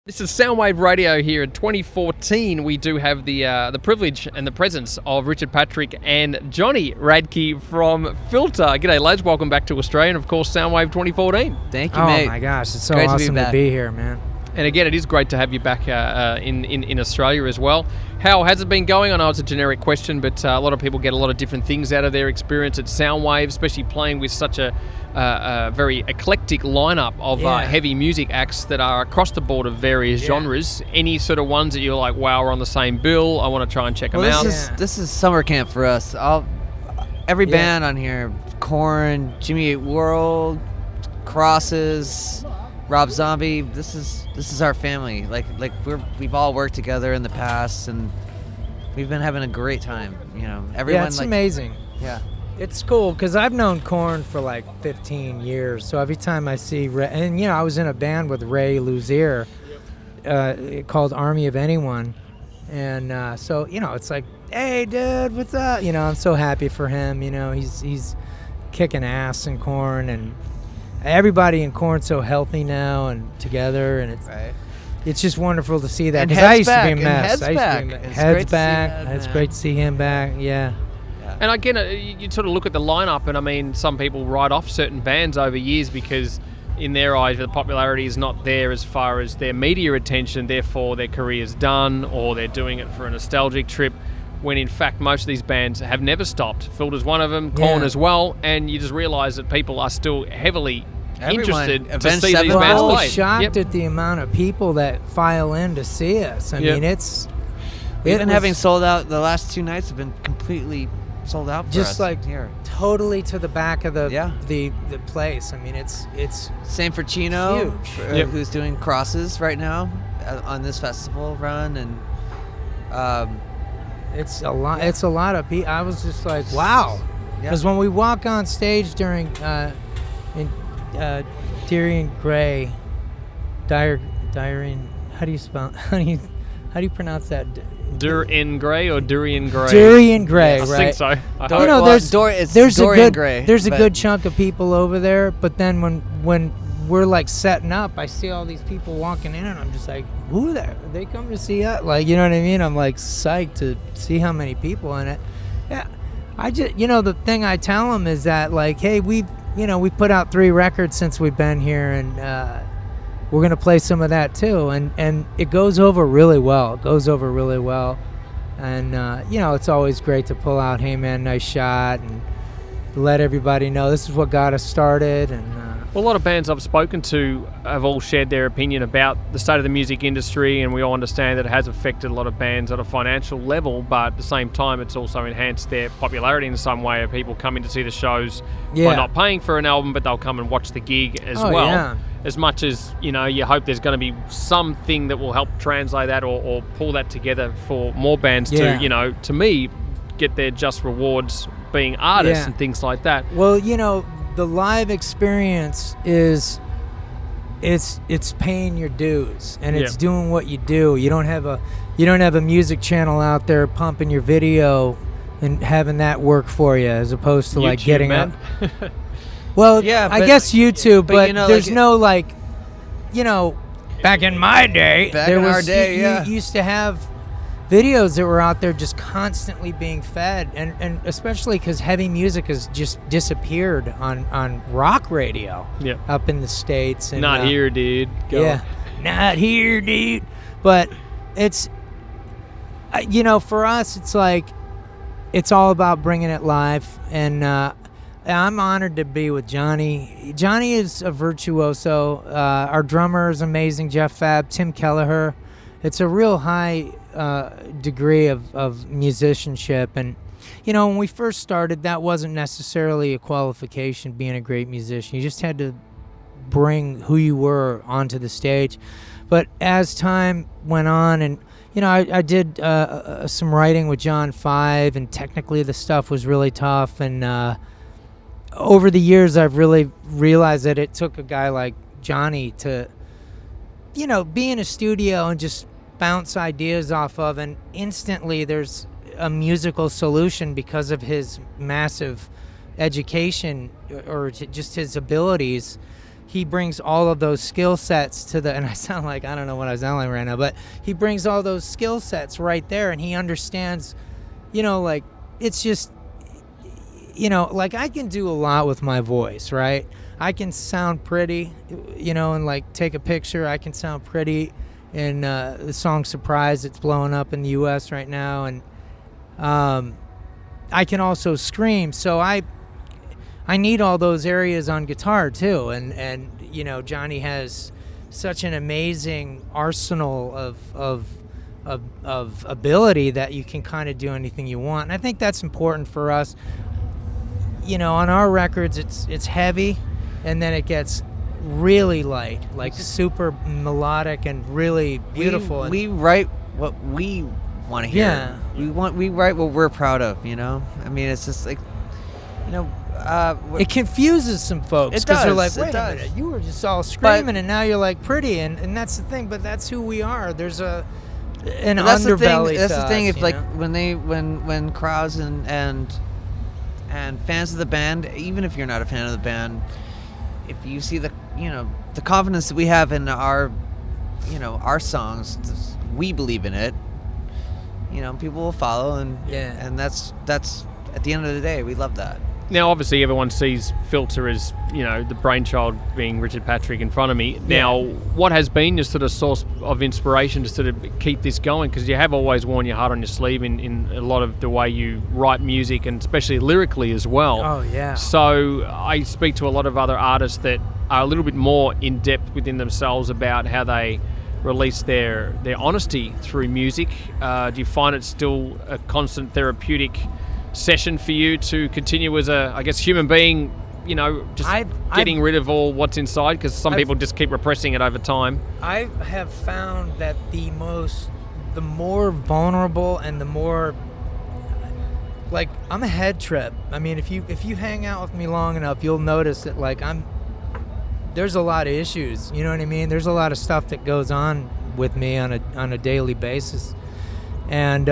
This is Soundwave Radio here in 2014. We do have the privilege and the presence of Richard Patrick and Johnny Radtke from Filter. G'day, lads. Welcome back to Australia and, of course, Soundwave 2014. Thank you, mate. Oh, my gosh. It's so Great awesome to be here, man. And again, it is great to have you back in Australia as well. How has it been going? I know it's a generic question, but a lot of people get a lot of different things out of their experience at Soundwave, especially playing with such a very eclectic lineup of heavy music acts that are across the board of various genres. Any sort of ones that you're like, wow, we're on the same bill, I want to try and check them out? This is summer camp for us. Every band on here, Korn, Jimmy Eat World, Crosses, Rob Zombie. This is our family. Like we've all worked together in the past, and we've been having a great time. You know, everyone. It's amazing. Yeah, it's cool because I've known Korn for like 15 years. So every time I see Ray, and I was in a band with Ray Luzier called Army of Anyone, and so it's like, hey, dude, what's up? I'm so happy for him. He's kicking ass in Korn, and everybody in Korn's so healthy now and together, and it's just wonderful to see that. And Because I used to be a Head's mess. Head's back. It's great to see him back. Yeah. And again, you sort of look at the lineup, and I mean, some people write off certain bands over years because, in their eyes, the popularity is not there as far as their media attention. Therefore, their career's done, or they're doing it for a nostalgic trip. When in fact most of these bands have never stopped. Filter's one of them, Korn as well, and you just realise that people are still heavily interested to see these bands play. I was shocked at the amount of people that file in to see us. I mean, we've been having sold out. The last two nights have been completely sold out for just us like here. Totally to the back of the place. I mean, it's same for Chino, huge. Who's doing Crosses right now on this festival run, and it's a lot. It's a lot of people. I was just like, wow, because when we walk on stage during Durian Gray, Durian. How do you spell? How do you pronounce that? Durian Gray or Durian Gray? Durian Gray, right? I think so. There's a good chunk of people over there, but then when we're like setting up, I see all these people walking in, and I'm just like, who are they? They come to see us? Like, you know what I mean? I'm like psyched to see how many people in it. Yeah, I just, the thing I tell them is that, like, hey, we put out 3 records since we've been here, and we're gonna play some of that too, and it goes over really well. And it's always great to pull out, hey man, nice shot, and let everybody know this is what got us started. And well, a lot of bands I've spoken to have all shared their opinion about the state of the music industry, and we all understand that it has affected a lot of bands at a financial level, but at the same time it's also enhanced their popularity in some way. People coming to see the shows by not paying for an album, but they'll come and watch the gig as well. Yeah. As much as, you hope there's going to be something that will help translate that or pull that together for more bands to, to me, get their just rewards being artists and things like that. Well, the live experience is it's paying your dues, and it's doing what you do. You don't have a music channel out there pumping your video and having that work for you, as opposed to like getting up. Well, I guess YouTube, but there's no back in my day, you used to have videos that were out there just constantly being fed, and especially because heavy music has just disappeared on rock radio up in the States. And, not here, dude. Not here, dude. But it's, for us, it's like, it's all about bringing it live, and I'm honored to be with Johnny. Johnny is a virtuoso. Our drummer is amazing, Jeff Fab, Tim Kelleher. It's a real high degree of musicianship, and when we first started, that wasn't necessarily a qualification, being a great musician. You just had to bring who you were onto the stage. But as time went on, and I did some writing with John 5, and technically the stuff was really tough, and over the years I've really realized that it took a guy like Johnny to be in a studio and just bounce ideas off of, and instantly there's a musical solution because of his massive education or just his abilities he brings all of those skill sets to the, and I sound like, I don't know what I sound like right now, but he brings all those skill sets right there, and he understands, like, it's just, like, I can do a lot with my voice, right? I can sound pretty, and like take a picture. I can sound pretty in the song Surprise. It's blowing up in the U.S. right now. And I can also scream. So I need all those areas on guitar too. And Johnny has such an amazing arsenal of ability that you can kind of do anything you want. And I think that's important for us. On our records, it's heavy, and then it gets really light, like super melodic and really beautiful. We write what we want to hear. Yeah. We write what we're proud of. I mean, it's just like, it confuses some folks because they're like, wait a minute, you were just all screaming, and now you're like pretty, and that's the thing. But that's who we are. There's an underbelly. That's the thing. If like when crowds and fans of the band, even if you're not a fan of the band, if you see the confidence that we have in our songs, we believe in it. People will follow, and that's at the end of the day, we love that. Now, obviously, everyone sees Filter as, the brainchild being Richard Patrick in front of me. Yeah. Now, what has been your sort of source of inspiration to sort of keep this going? Because you have always worn your heart on your sleeve in a lot of the way you write music, and especially lyrically as well. Oh, yeah. So I speak to a lot of other artists that are a little bit more in-depth within themselves about how they release their honesty through music. Do you find it still a constant therapeutic session for you to continue as a, I guess, human being, getting rid of all what's inside? Because some people just keep repressing it over time. I have found that the more vulnerable and the more, like, I'm a head trip. I mean, if you hang out with me long enough, you'll notice that, like, there's a lot of issues. You know what I mean? There's a lot of stuff that goes on with me on a daily basis, and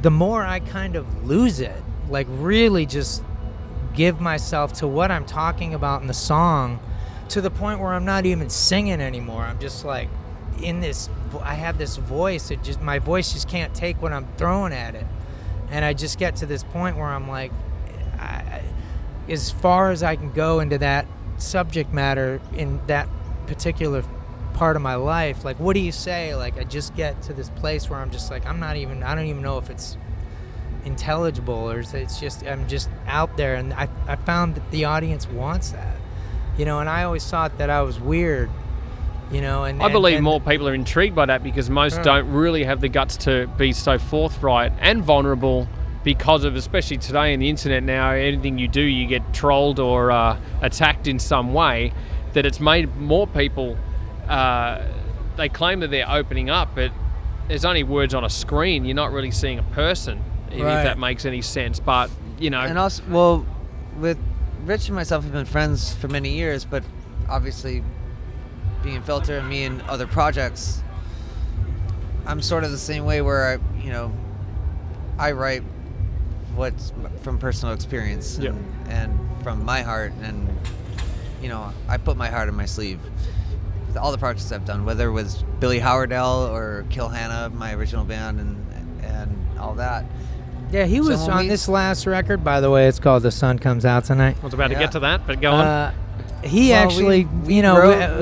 the more I kind of lose it, like really just give myself to what I'm talking about in the song, to the point where I'm not even singing anymore. I'm just like I have this voice. My voice just can't take what I'm throwing at it. And I just get to this point where I'm like, as far as I can go into that subject matter in that particular part of my life, like, what do you say? Like, I just get to this place where I'm just like, I don't even know if it's intelligible, or it's just, I'm just out there. And I found that the audience wants that, and I always thought that I was weird, and I believe more people are intrigued by that, because most don't really have the guts to be so forthright and vulnerable, because of, especially today in the internet now, anything you do, you get trolled or attacked in some way, that it's made more people, they claim that they're opening up, but there's only words on a screen. You're not really seeing a person, if that makes any sense. But, And also, well, with Rich and myself, we've been friends for many years, but obviously being Filter and me in other projects, I'm sort of the same way where I write what's from personal experience and from my heart, and I put my heart on my sleeve. All the projects I've done, whether it was Billy Howardell or Kill Hannah, my original band, and all that. Yeah, he was on this last record, by the way. It's called The Sun Comes Out Tonight. I was about to get to that, but go on. We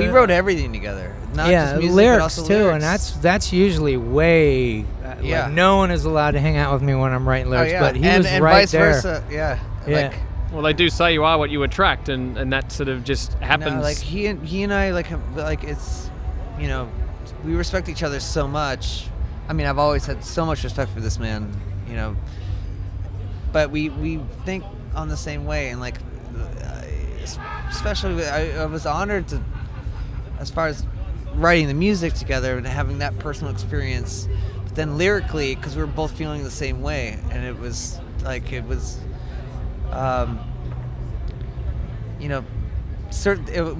wrote everything together. Not just music, lyrics but also too, lyrics. and that's usually way. Like, no one is allowed to hang out with me when I'm writing lyrics, but he was and right vice there. Versa. Yeah. Yeah. Well, they do say you are what you attract, and that sort of just happens. No, like he and I like it's, we respect each other so much. I mean, I've always had so much respect for this man, but we think on the same way, and like, especially I was honored to, as far as writing the music together and having that personal experience, but then lyrically, because we were both feeling the same way, and it was.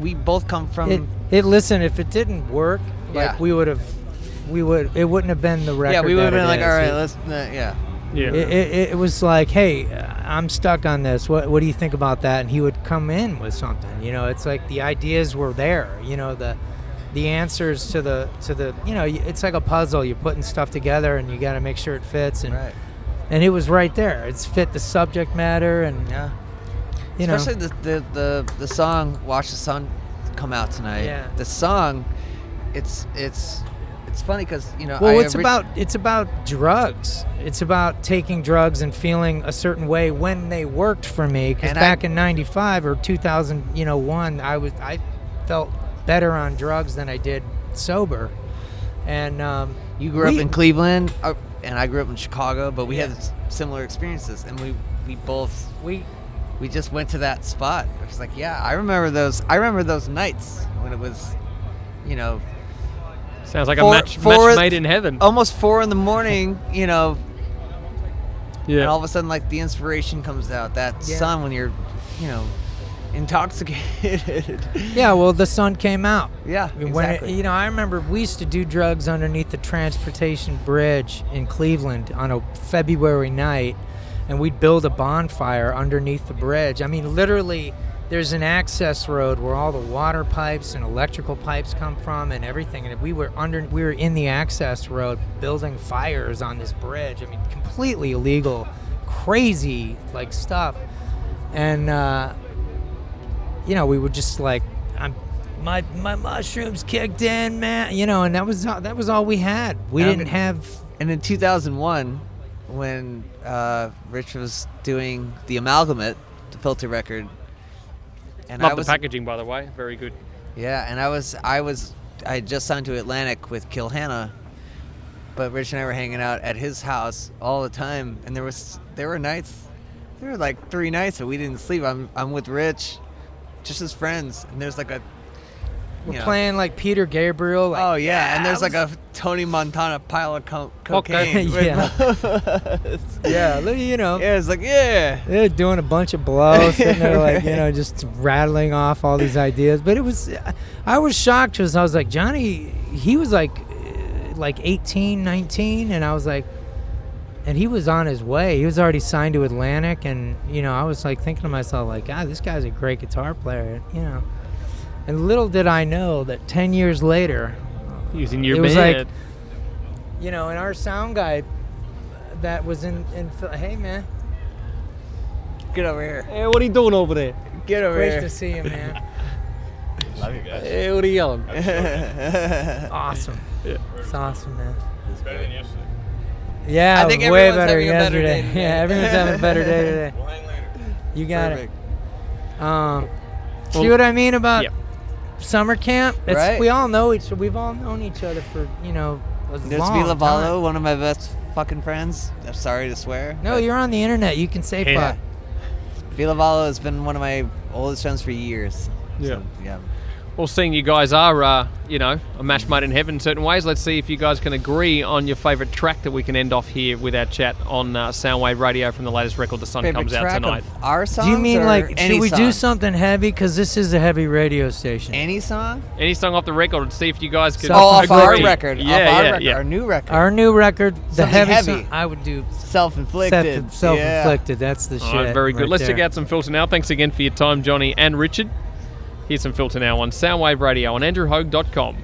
We both come from. Listen, if it didn't work, like it wouldn't have been the record. Yeah, we would have been like, all right, let's. Yeah. It was like, hey, I'm stuck on this. What do you think about that? And he would come in with something. You know, it's like the ideas were there. You know, the answers to the it's like a puzzle. You're putting stuff together, and you got to make sure it fits. And and it was right there. It's fit the subject matter, and you know, especially the song "Watch the Sun Come Out Tonight." Yeah. The song, it's funny because well, it's about drugs. It's about taking drugs and feeling a certain way when they worked for me. Because back in '95 or 2001, I felt better on drugs than I did sober. And you grew up in Cleveland, and I grew up in Chicago, but we had similar experiences, and we just went to that spot. It was like, I remember those nights when it was, sounds like a match made in heaven. Almost 4 a.m, Yeah. And all of a sudden, like, the inspiration comes out. That sun when you're, intoxicated. Yeah, well, the sun came out. Yeah, exactly. I remember we used to do drugs underneath the transportation bridge in Cleveland on a February night, and we'd build a bonfire underneath the bridge. I mean, literally, there's an access road where all the water pipes and electrical pipes come from and everything, and we were in the access road building fires on this bridge. I mean, completely illegal, crazy like stuff, and we were just like, my mushrooms kicked in, man, and that was all we had. We didn't have. And in 2001, when Rich was doing the Amalgamate, the Filter record, and Love the packaging, by the way, very good. Yeah, and I had just signed to Atlantic with Kill Hannah, but Rich and I were hanging out at his house all the time, and there were like 3 nights that we didn't sleep. I'm with Rich, just as friends, and there's like we're playing like Peter Gabriel. Like, and there's like a Tony Montana pile of cocaine. Yeah, it's like they're doing a bunch of blows, and they're like just rattling off all these ideas. But I was shocked because I was like, Johnny, he was like 18, 19, and I was like, and he was on his way. He was already signed to Atlantic, and I was like thinking to myself, like, God, this guy's a great guitar player, And little did I know that 10 years later, using your it was band, like, and our sound guy that was in hey man, get over here. Hey, what are you doing over there? Get over great here. to see you, man. Love you guys. Hey, what are you yelling? Awesome. Yeah. It's awesome, man. It's better than yesterday. Yeah, I think way everyone's better having a better yesterday. day today. Yeah, everyone's having a better day today. We'll hang later. You got Perfect. it. See what I mean about summer camp? Right. We've all known each other for a There's long Vila Valo, time. one of my best fucking friends. I'm sorry to swear. No, but you're on the internet. You can say fuck. Vila Valo has been one of my oldest friends for years. Yeah. So, yeah. Well, seeing you guys are, a match made in heaven in certain ways, let's see if you guys can agree on your favourite track that we can end off here with our chat on Soundwave Radio from the latest record, The Sun Favorite Comes Out track Tonight. of our songs? Do you mean or like, any should we song? do something heavy? Because this is a heavy radio station. Any song? Any song off the record, see if you guys can off agree. our record. Yeah, off our yeah, record. yeah. Our new record. Our new record, the Something heavy, heavy. song, I would do Self-inflicted. self-inflicted. That's the All shit. right, very good. right Let's check there. out some Filter Now. Thanks again for your time, Johnny and Richard. Here's some Filter Now on Soundwave Radio on andrewhogue.com.